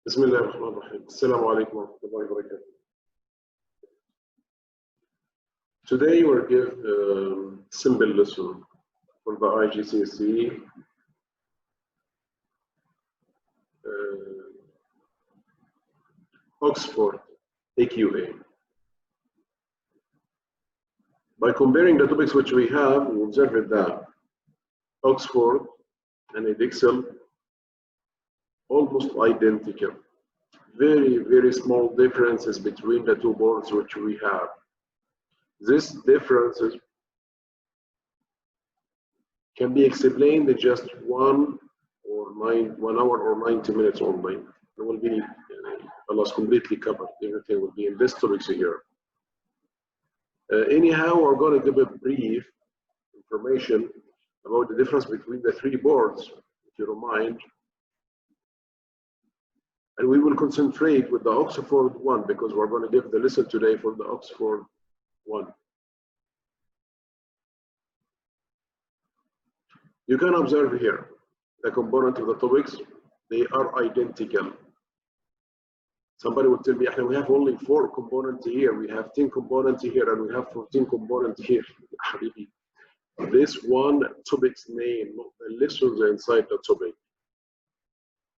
بسم الله الرحمن الرحيم. السلام عليكم ورحمة الله وبركاته. Today we'll give a simple lesson for the Igcse Oxford AQA. By comparing the topics which we have, we observe that Oxford and Igcse almost identical. Very small differences between the two boards which we have. These differences can be explained in just 1 hour or 90 minutes only. It will be almost completely covered. Everything will be in this topics here. Anyhow, we're going to give a brief information about the difference between the three boards, if you don't mind. And we will concentrate with the Oxford one because we're going to give the lesson today for the Oxford one. You can observe here the component of the topics, they are identical. Somebody will tell me, we have only 4 components here, we have 10 components here, and we have 14 components here. This one topic's name, not the lessons inside the topic.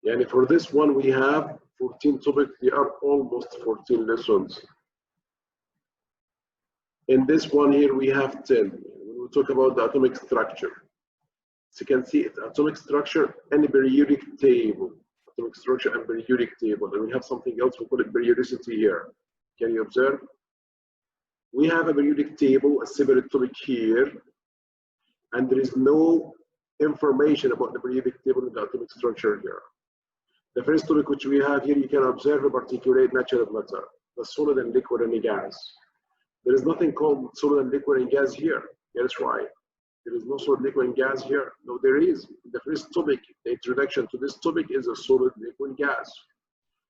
And for this one, we have 14 topics, they are almost 14 lessons. In this one here, we have 10. When we talk about the atomic structure. So you can see it's atomic structure and a periodic table. Atomic structure and periodic table. And we have something else, we call it periodicity here. Can you observe? We have a periodic table, a separate topic here. And there is no information about the periodic table in the atomic structure here. The first topic which we have here, you can observe a particulate natural matter, the solid and liquid and the gas. There is nothing called solid and liquid and gas here. That's right. There is no solid, liquid, and gas here. No, there is. The first topic, the introduction to this topic is a solid, liquid, gas.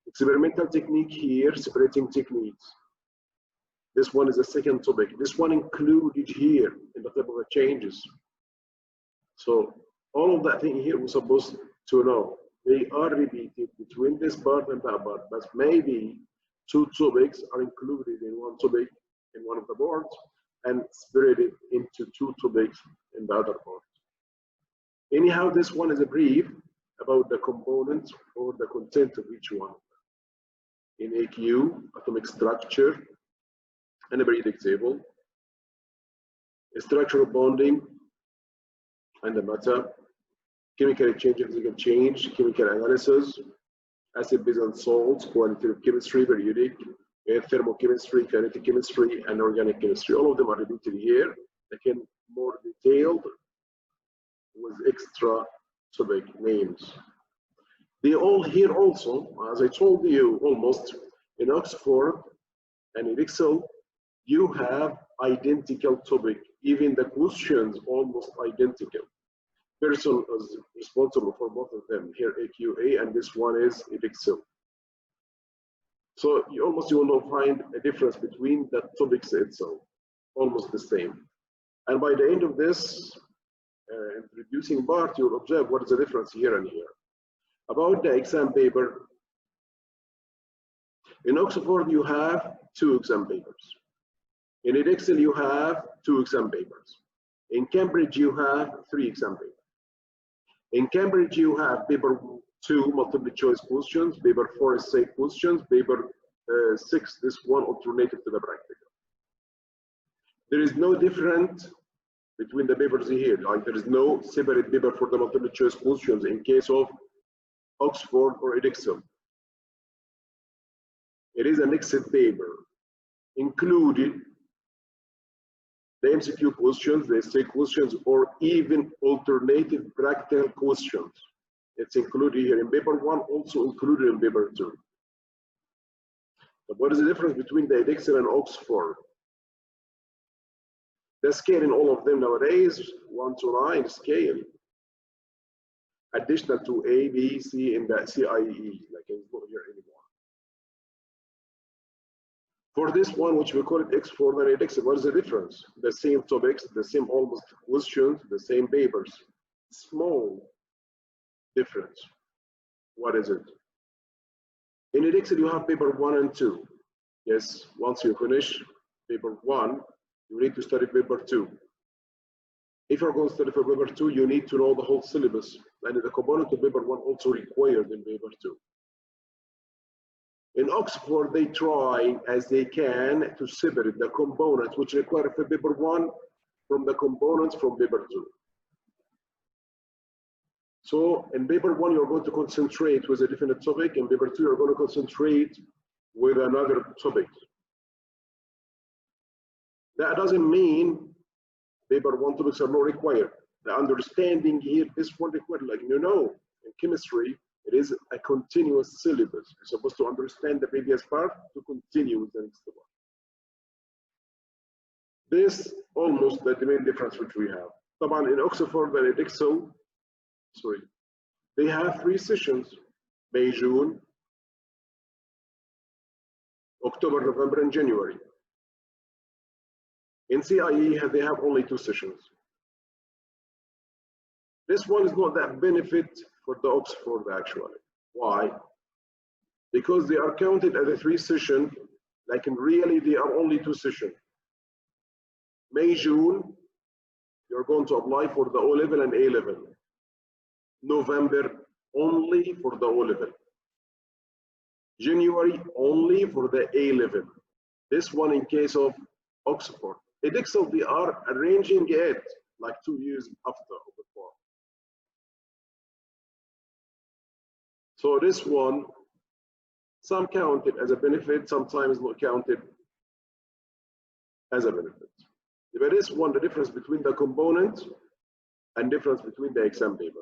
Experimental technique here, separating techniques. This one is the second topic. This one included here in the table of changes. So all of that thing here we're supposed to know. They are repeated between this part and that part, but maybe 2 topics are included in one topic in one of the boards and separated into 2 topics in the other board. Anyhow, this one is a brief about the components or the content of each one. In AQ, atomic structure and a periodic table, structural bonding and the matter, chemical exchange and physical change, chemical analysis, acid, base, and salts, quantitative chemistry, periodic, thermochemistry, kinetic chemistry, and organic chemistry. All of them are repeated here. Again, more detailed with extra topic names. They all here also, as I told you, almost in Oxford and in Igcse, you have identical topic. Even the questions almost identical. Person is responsible for both of them. Here AQA and this one is Igcse. So you will not find a difference between the topics itself, almost the same. And by the end of this introducing part, you'll observe what is the difference here and here. About the exam paper, in Oxford you have 2 exam papers. In Igcse you have 2 exam papers. In Cambridge you have 3 exam papers. In Cambridge you have paper 2 multiple choice questions, paper 4 essay questions, paper 6 this one alternative to the practical. There is no difference between the papers here, like there is no separate paper for the multiple choice questions in case of Oxford or Igcse. It is a mixed paper, included the MCQ questions, the essay questions, or even alternative practical questions. It's included here in paper 1, also included in paper 2. But what is the difference between the Igcse and Oxford? The scale in all of them nowadays, 1 to 9 scale. Additional to A, B, C in the CIE, like it's not here anymore. For this one, which we call it Oxford and Igcse, what is the difference? The same topics, the same almost questions, the same papers. Small difference. What is it? In Igcse, you have paper 1 and 2. Yes, once you finish paper 1, you need to study paper 2. If you're going to study for paper 2, you need to know the whole syllabus, and the component of paper 1 also required in paper 2. In Oxford, they try as they can to separate the components which require for paper 1 from the components from paper 2. So in paper 1, you're going to concentrate with a definite topic. In paper 2, you're going to concentrate with another topic. That doesn't mean paper 1 topics are not required. The understanding here, this one required, like in chemistry, it is a continuous syllabus. You're supposed to understand the previous part to continue with the next one. This almost the main difference which we have. طبعا in Oxford and in Igcse, they have 3 sessions: May, June, October, November, and January. In CIE, they have only 2 sessions. This one is not that benefit for the Oxford actually. Why? Because they are counted as a 3 session, like in really they are only 2 sessions. May, June, you're going to apply for the O-level and A-level. November, only for the O-level. January, only for the A-level. This one in case of Oxford. In Igcse, they are arranging it like 2 years after or before. So this one, some count it as a benefit, sometimes not counted as a benefit. But this one, the difference between the component and difference between the exam paper.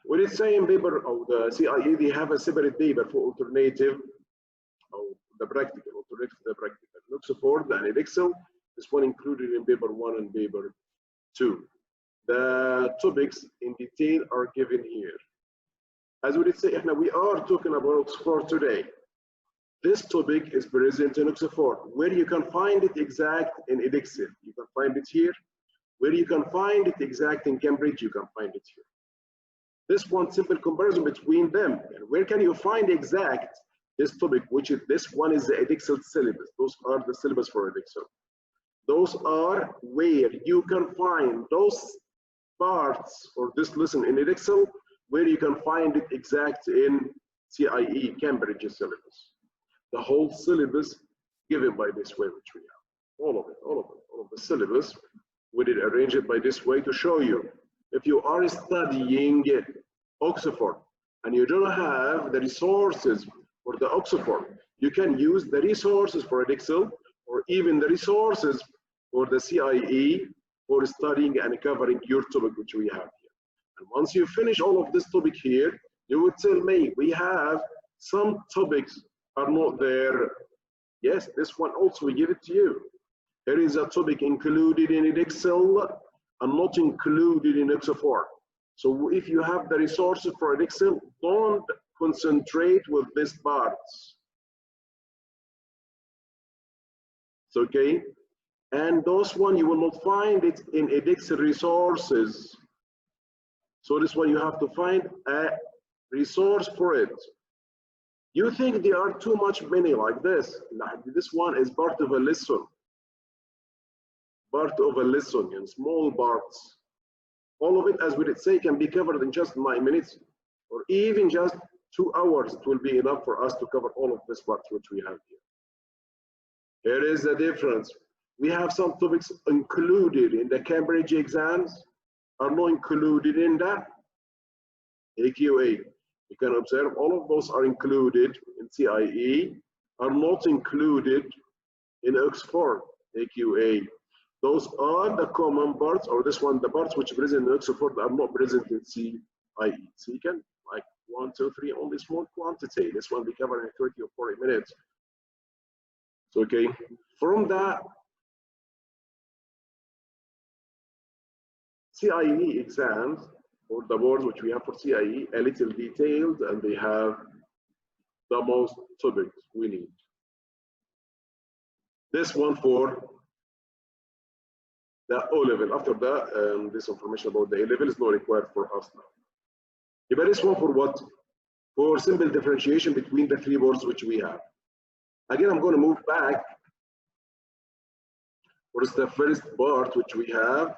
When it's saying paper or the CIE, they have a separate paper for alternative or the practical, alternative to the practical. Oxford and in Igcse, this one included in paper 1 and paper 2. The topics in detail are given here. As we did say, we are talking about Oxford today. This topic is present in Oxford. Where you can find it exact in Igcse, you can find it here. Where you can find it exact in Cambridge, you can find it here. This one simple comparison between them. And where can you find exact this topic, which is this one is the Igcse syllabus. Those are the syllabus for Igcse. Those are where you can find those parts or this lesson in Igcse, where you can find it exact in CIE, Cambridge syllabus. The whole syllabus given by this way, which we have. All of the syllabus, we did arrange it by this way to show you. If you are studying Oxford and you don't have the resources for the Oxford, you can use the resources for Igcse or even the resources for the CIE for studying and covering your topic which we have here. And once you finish all of this topic here, you would tell me we have some topics are not there. Yes, this one also we give it to you. There is a topic included in Igcse and not included in Oxford. So if you have the resources for Igcse, don't concentrate with these parts. It's okay? And those one you will not find it in Igcse resources. So this one you have to find a resource for it. You think there are too much many like this. This one is part of a lesson. Part of a lesson in small parts. All of it, as we did say, can be covered in just 9 minutes or even just 2 hours. It will be enough for us to cover all of this parts which we have here. Here is the difference. We have some topics included in the Cambridge exams are not included in that AQA. You can observe all of those are included in CIE, are not included in Oxford AQA. Those are the common parts, or this one, the parts which are present in Oxford are not present in CIE. So you can, like 1, 2, 3, only small quantity. This one we cover in 30 or 40 minutes. So, okay, from that, CIE exams, or the boards which we have for CIE, a little detailed, and they have the most topics we need. This one for the O-level. After that, this information about the A-level is not required for us now. But this one for what? for simple differentiation between the three boards which we have. Again, I'm going to move back. What is the first part which we have?